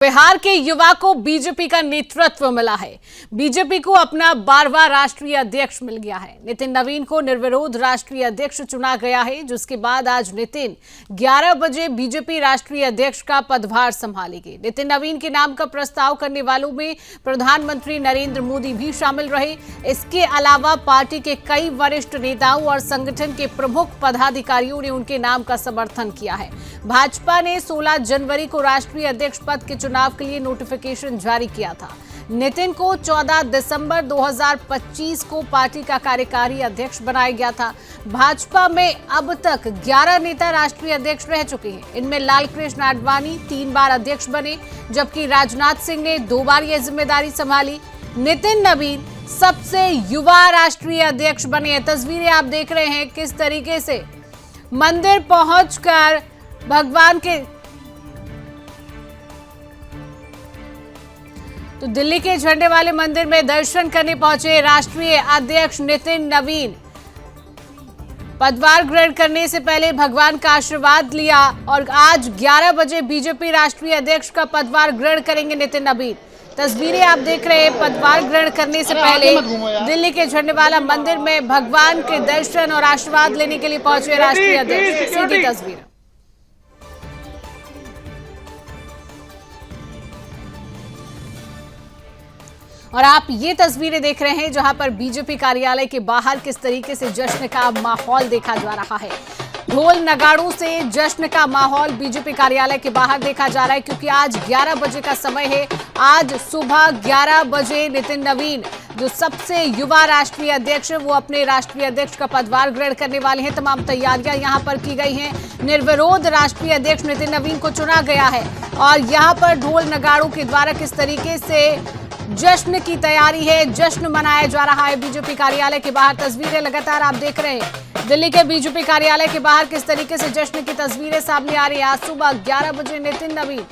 बिहार के युवा को बीजेपी का नेतृत्व मिला है। बीजेपी को अपना 12वां राष्ट्रीय अध्यक्ष मिल गया है। नितिन नवीन को निर्विरोध राष्ट्रीय अध्यक्ष चुना गया है, जिसके बाद आज नितिन 11 बजे बीजेपी राष्ट्रीय अध्यक्ष का पदभार संभालेंगे। नितिन नवीन के नाम का प्रस्ताव करने वालों में प्रधानमंत्री नरेंद्र मोदी भी शामिल रहे। इसके अलावा पार्टी के कई वरिष्ठ नेताओं और संगठन के प्रमुख पदाधिकारियों ने उनके नाम का समर्थन किया है। भाजपा ने 16 जनवरी को राष्ट्रीय अध्यक्ष पद के चुनाव के लिए नोटिफिकेशन जारी किया था। नितिन को 14 दिसंबर 2025 को पार्टी का कार्यकारी अध्यक्ष बनाया गया था। भाजपा में अब तक 11 नेता राष्ट्रीय अध्यक्ष रह चुके हैं। इनमें लालकृष्ण आडवाणी 3 बार अध्यक्ष बने, जबकि राजनाथ सिंह ने 2 बार यह जिम्मेदारी संभाली। नितिन नवीन सबसे युवा राष्ट्रीय अध्यक्ष बने। तस्वीरें आप देख रहे हैं किस तरीके से मंदिर पहुंचकर भगवान के तो दिल्ली के झंडे वाले मंदिर में दर्शन करने पहुंचे राष्ट्रीय अध्यक्ष नितिन नवीन। पदभार ग्रहण करने से पहले भगवान का आशीर्वाद लिया और आज 11 बजे बीजेपी राष्ट्रीय अध्यक्ष का पदभार ग्रहण करेंगे नितिन नवीन। तस्वीरें आप देख रहे हैं पदभार ग्रहण करने से पहले दिल्ली के झंडे वाला मंदिर में भगवान के दर्शन और आशीर्वाद लेने के लिए पहुंचे राष्ट्रीय अध्यक्ष। सीधी तस्वीर। और आप ये तस्वीरें देख रहे हैं जहां पर बीजेपी कार्यालय के बाहर किस तरीके से जश्न का माहौल देखा जा रहा है। ढोल नगाड़ों से जश्न का माहौल बीजेपी कार्यालय के बाहर देखा जा रहा है, क्योंकि आज 11 बजे का समय है। आज सुबह 11 बजे नितिन नवीन जो सबसे युवा राष्ट्रीय अध्यक्ष है वो अपने राष्ट्रीय अध्यक्ष का पदभार ग्रहण करने वाले हैं। तमाम तैयारियां यहां पर की गई हैं। निर्विरोध राष्ट्रीय अध्यक्ष नितिन नवीन को चुना गया है और यहां पर ढोल नगाड़ों के द्वारा किस तरीके से जश्न की तैयारी है, जश्न मनाया जा रहा है बीजेपी कार्यालय के बाहर। तस्वीरें लगातार आप देख रहे हैं दिल्ली के बीजेपी कार्यालय के बाहर किस तरीके से जश्न की तस्वीरें सामने आ रही है। आज सुबह 11 बजे नितिन नवीन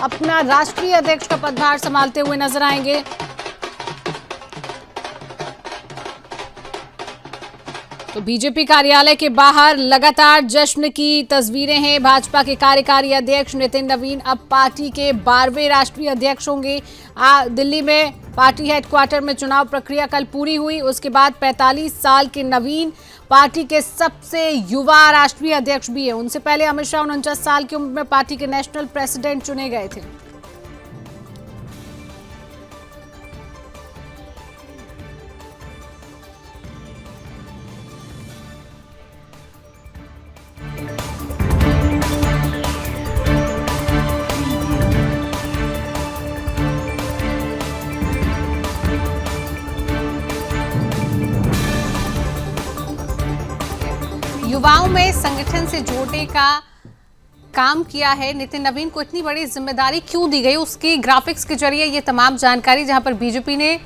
अपना राष्ट्रीय अध्यक्ष का पदभार संभालते हुए नजर आएंगे। तो बीजेपी कार्यालय के बाहर लगातार जश्न की तस्वीरें हैं। भाजपा के कार्यकारी अध्यक्ष नितिन नवीन अब पार्टी के 12वें राष्ट्रीय अध्यक्ष होंगे। दिल्ली में पार्टी हेडक्वार्टर में चुनाव प्रक्रिया कल पूरी हुई। उसके बाद 45 साल के नवीन पार्टी के सबसे युवा राष्ट्रीय अध्यक्ष भी है। उनसे पहले अमित शाह 49 साल की उम्र में पार्टी के नेशनल प्रेसिडेंट चुने गए थे। युवाओं में संगठन से जोड़ने का काम किया है। नितिन नवीन को इतनी बड़ी जिम्मेदारी क्यों दी गई, उसकी ग्राफिक्स के जरिए ये तमाम जानकारी, जहां पर बीजेपी ने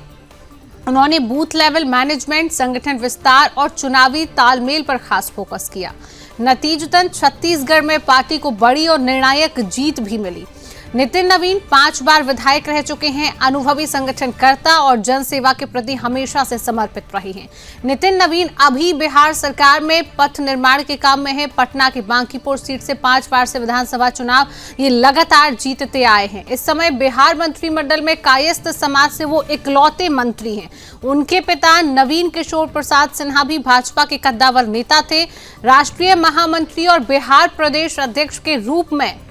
उन्होंने बूथ लेवल मैनेजमेंट, संगठन विस्तार और चुनावी तालमेल पर खास फोकस किया। नतीजतन छत्तीसगढ़ में पार्टी को बड़ी और निर्णायक जीत भी मिली। नितिन नवीन 5 बार विधायक रह चुके हैं। अनुभवी संगठनकर्ता और जनसेवा के प्रति हमेशा से समर्पित रहे हैं। नितिन नवीन अभी बिहार सरकार में पथ निर्माण के काम में है। पटना की बांकीपुर सीट से 5 बार से विधानसभा चुनाव ये लगातार जीतते आए हैं। इस समय बिहार मंत्रिमंडल में कायस्थ समाज से वो इकलौते मंत्री हैं। उनके पिता नवीन किशोर प्रसाद सिन्हा भी भाजपा के कद्दावर नेता थे। राष्ट्रीय महामंत्री और बिहार प्रदेश अध्यक्ष के रूप में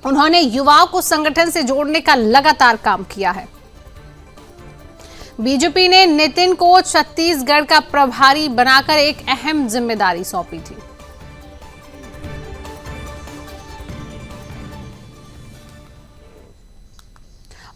उन्होंने युवाओं को संगठन से जोड़ने का लगातार काम किया है। बीजेपी ने नितिन को छत्तीसगढ़ का प्रभारी बनाकर एक अहम जिम्मेदारी सौंपी थी।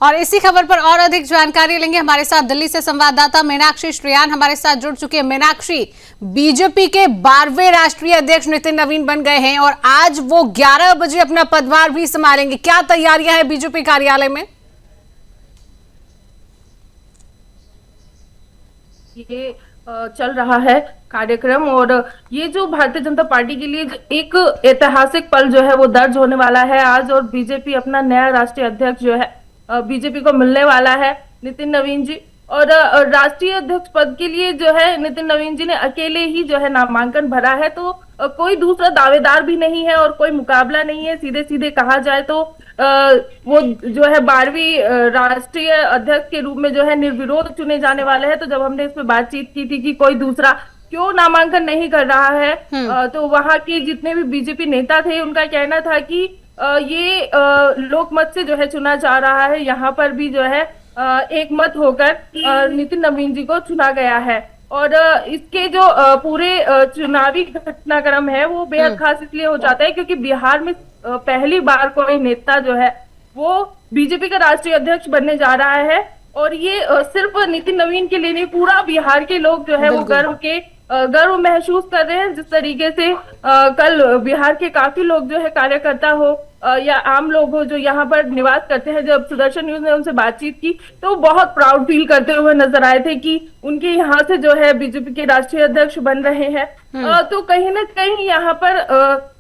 और इसी खबर पर और अधिक जानकारी लेंगे। हमारे साथ दिल्ली से संवाददाता मीनाक्षी श्रेयान हमारे साथ जुड़ चुके हैं। मीनाक्षी, बीजेपी के 12वें राष्ट्रीय अध्यक्ष नितिन नवीन बन गए हैं और आज वो 11 बजे अपना पदभार भी संभालेंगे। क्या तैयारियां हैं बीजेपी कार्यालय में? ये चल रहा है कार्यक्रम और ये जो भारतीय जनता पार्टी के लिए एक ऐतिहासिक पल जो है वो दर्ज होने वाला है आज। और बीजेपी अपना नया राष्ट्रीय अध्यक्ष जो है बीजेपी को मिलने वाला है नितिन नवीन जी। और राष्ट्रीय अध्यक्ष पद के लिए जो है नितिन नवीन जी ने अकेले ही जो है नामांकन भरा है। तो कोई दूसरा दावेदार भी नहीं है और कोई मुकाबला नहीं है। सीधे सीधे कहा जाए तो वो जो है 12वीं राष्ट्रीय अध्यक्ष के रूप में जो है निर्विरोध चुने जाने वाले हैं। तो जब हमने इस पे बातचीत की थी कि कोई दूसरा क्यों नामांकन नहीं कर रहा है, तो वहां के जितने भी बीजेपी नेता थे उनका कहना था कि ये लोकमत से जो है चुना जा रहा है। यहाँ पर भी जो है एक मत होकर नितिन नवीन जी को चुना गया है। और इसके जो पूरे चुनावी घटनाक्रम है वो बेहद खास इसलिए हो जाता है क्योंकि बिहार में पहली बार कोई नेता जो है वो बीजेपी का राष्ट्रीय अध्यक्ष बनने जा रहा है। और ये सिर्फ नितिन नवीन के लिए नहीं, पूरा बिहार के लोग जो है वो गर्व महसूस कर रहे हैं। जिस तरीके से कल बिहार के काफी लोग जो है कार्यकर्ता हो या आम लोग हो जो यहाँ पर निवास करते हैं, जब सुदर्शन न्यूज ने उनसे बातचीत की तो बहुत प्राउड फील करते हुए नजर आए थे कि उनके यहाँ से जो है बीजेपी के राष्ट्रीय अध्यक्ष बन रहे हैं। तो कहीं ना कहीं यहाँ पर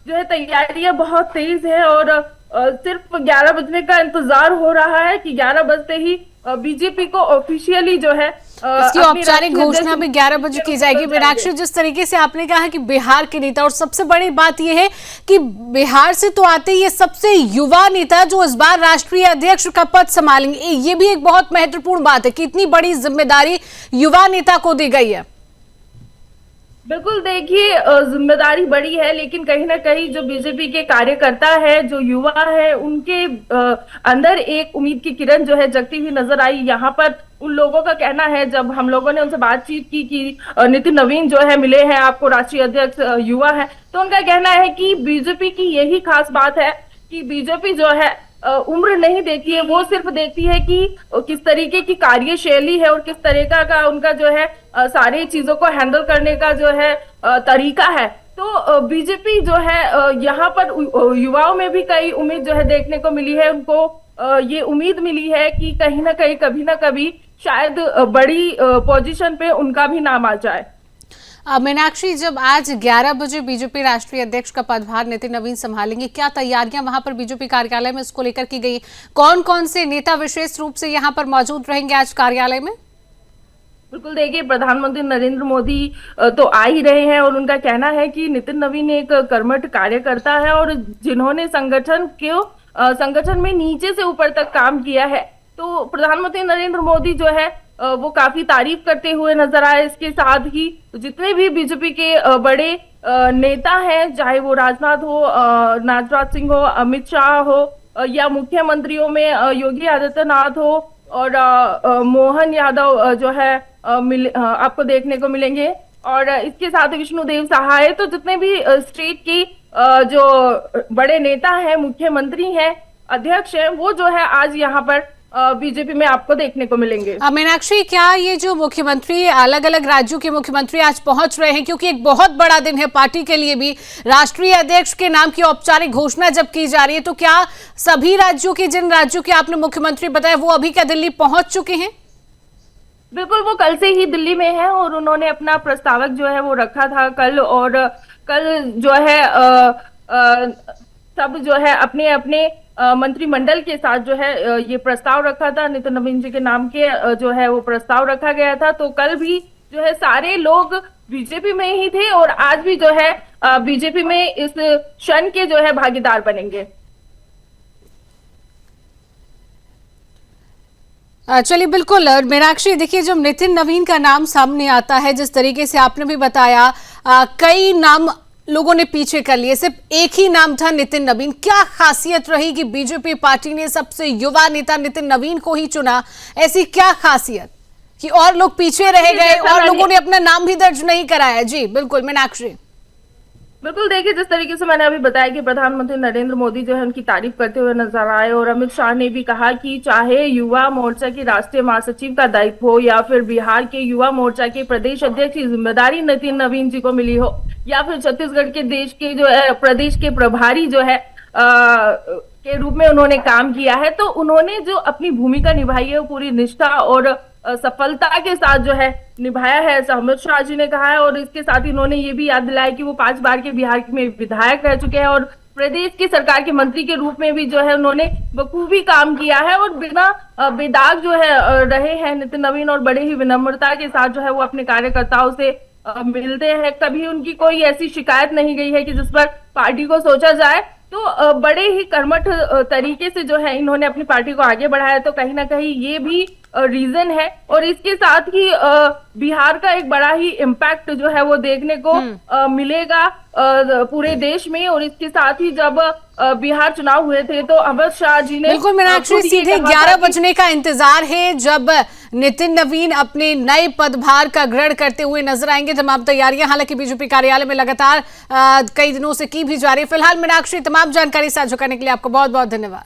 जो है तैयारियां बहुत तेज है और सिर्फ 11 बजने का इंतजार हो रहा है कि 11 बजते ही बीजेपी को ऑफिशियली जो है इसकी औपचारिक घोषणा भी 11 बजे की जाएगी। मीनाक्षी, जिस तरीके से आपने कहा कि बिहार के नेता, और सबसे बड़ी बात यह है कि बिहार से तो आते ही ये सबसे युवा नेता जो इस बार राष्ट्रीय अध्यक्ष का पद संभालेंगे, ये भी एक बहुत महत्वपूर्ण बात है कि इतनी बड़ी जिम्मेदारी युवा नेता को दी गई है। बिल्कुल, देखिए जिम्मेदारी बड़ी है, लेकिन कहीं ना कहीं जो बीजेपी के कार्यकर्ता है, जो युवा है, उनके अंदर एक उम्मीद की किरण जो है जगती हुई नजर आई। यहाँ पर उन लोगों का कहना है, जब हम लोगों ने उनसे बातचीत की कि नितिन नवीन जो है मिले हैं आपको राष्ट्रीय अध्यक्ष युवा है, तो उनका कहना है कि बीजेपी की यही खास बात है कि बीजेपी जो है उम्र नहीं देखती है, वो सिर्फ देखती है कि किस तरीके की कार्यशैली है और किस तरीका का उनका जो है सारी चीजों को हैंडल करने का जो है तरीका है। तो बीजेपी जो है यहाँ पर युवाओं में भी कई उम्मीद जो है देखने को मिली है। उनको ये उम्मीद मिली है कि कहीं ना कहीं कभी ना कभी शायद बड़ी पोजीशन पे उनका भी नाम आ जाए। मीनाक्षी, जब आज 11 बजे बीजेपी राष्ट्रीय अध्यक्ष का पदभार नितिन नवीन संभालेंगे, क्या तैयारियां वहां पर बीजेपी कार्यालय में इसको लेकर की गई? कौन कौन से नेता विशेष रूप से यहां पर मौजूद रहेंगे आज कार्यालय में? बिल्कुल, देखिए प्रधानमंत्री नरेंद्र मोदी तो आ ही रहे हैं और उनका कहना है कि नितिन नवीन एक कर्मठ कार्यकर्ता है और जिन्होंने संगठन में नीचे से ऊपर तक काम किया है। तो प्रधानमंत्री नरेंद्र मोदी जो है वो काफी तारीफ करते हुए नजर आए। इसके साथ ही जितने भी बीजेपी के बड़े नेता हैं, चाहे वो राजनाथ हो, राजनाथ सिंह हो, अमित शाह हो या मुख्यमंत्रियों में योगी आदित्यनाथ हो और मोहन यादव जो है आपको देखने को मिलेंगे, और इसके साथ विष्णुदेव सहाय। तो जितने भी स्टेट की जो बड़े नेता हैं, मुख्यमंत्री हैं, अध्यक्ष हैं, वो जो है आज यहाँ पर बीजेपी में आपको देखने को मिलेंगे। मीनाक्षी, क्या ये जो मुख्यमंत्री, अलग अलग राज्यों के मुख्यमंत्री आज पहुंच रहे हैं, क्योंकि एक बहुत बड़ा दिन है पार्टी के लिए भी, राष्ट्रीय अध्यक्ष के नाम की औपचारिक घोषणा जब की जा रही है, तो क्या सभी राज्यों के, जिन राज्यों के आपने मुख्यमंत्री बताया, वो अभी क्या दिल्ली पहुंच चुके हैं? बिल्कुल, वो कल से ही दिल्ली में है और उन्होंने अपना प्रस्तावक जो है वो रखा था कल। और कल जो है सब जो है अपने अपने मंत्रिमंडल के साथ जो है ये प्रस्ताव रखा था, नितिन नवीन जी के नाम के जो है वो प्रस्ताव रखा गया था। तो कल भी जो है सारे लोग बीजेपी में ही थे और आज भी जो है बीजेपी में इस क्षण के जो है भागीदार बनेंगे। चलिए, बिल्कुल। मीनाक्षी, देखिए, जब नितिन नवीन का नाम सामने आता है, जिस तरीके से आपने भी बताया, कई नाम लोगों ने पीछे कर लिए, सिर्फ एक ही नाम था नितिन नवीन। क्या खासियत रही कि बीजेपी पार्टी ने सबसे युवा नेता नितिन नवीन को ही चुना? ऐसी क्या खासियत कि और लोग पीछे रह गए और लोगों ने अपना नाम भी दर्ज नहीं कराया? जी बिल्कुल मीनाक्षी। बिल्कुल, देखिए जिस तरीके से मैंने अभी बताया कि प्रधानमंत्री नरेंद्र मोदी जो है उनकी तारीफ करते हुए नजर आए और अमित शाह ने भी कहा कि चाहे युवा मोर्चा की राष्ट्रीय महासचिव का दायित्व हो या फिर बिहार के युवा मोर्चा के प्रदेश अध्यक्ष की जिम्मेदारी नितिन नवीन जी को मिली हो या फिर छत्तीसगढ़ के देश के जो है प्रदेश के प्रभारी जो है के रूप में उन्होंने काम किया है, तो उन्होंने जो अपनी भूमिका निभाई है वो पूरी निष्ठा और सफलता के साथ जो है निभाया है, ऐसा अमित शाह जी ने कहा है। और इसके साथ ही उन्होंने ये भी याद दिलाया कि वो 5 बार के बिहार में विधायक रह चुके हैं और प्रदेश की सरकार के मंत्री के रूप में भी जो है उन्होंने बखूबी काम किया है और बिना बेदाग जो है रहे हैं नितिन नवीन और बड़े ही विनम्रता के साथ जो है वो अपने कार्यकर्ताओं से मिलते हैं, कभी उनकी कोई ऐसी शिकायत नहीं गई है कि जिस पर पार्टी को सोचा जाए। तो बड़े ही कर्मठ तरीके से जो है इन्होंने अपनी पार्टी को आगे बढ़ाया, तो कहीं ना कहीं ये भी रीजन है। और इसके साथ ही बिहार का एक बड़ा ही इम्पैक्ट जो है वो देखने को मिलेगा पूरे देश में। और इसके साथ ही जब बिहार चुनाव हुए थे तो अमित शाह जी ने बिल्कुल मीनाक्षी, खुद ये सीधे कहा था 11 कि बजने का इंतजार है जब नितिन नवीन अपने नए पदभार का ग्रहण करते हुए नजर आएंगे। तमाम तैयारियां हालांकि बीजेपी कार्यालय में लगातार कई दिनों से की भी जा रही है। फिलहाल मीनाक्षी, तमाम जानकारी साझा करने के लिए आपको बहुत बहुत धन्यवाद।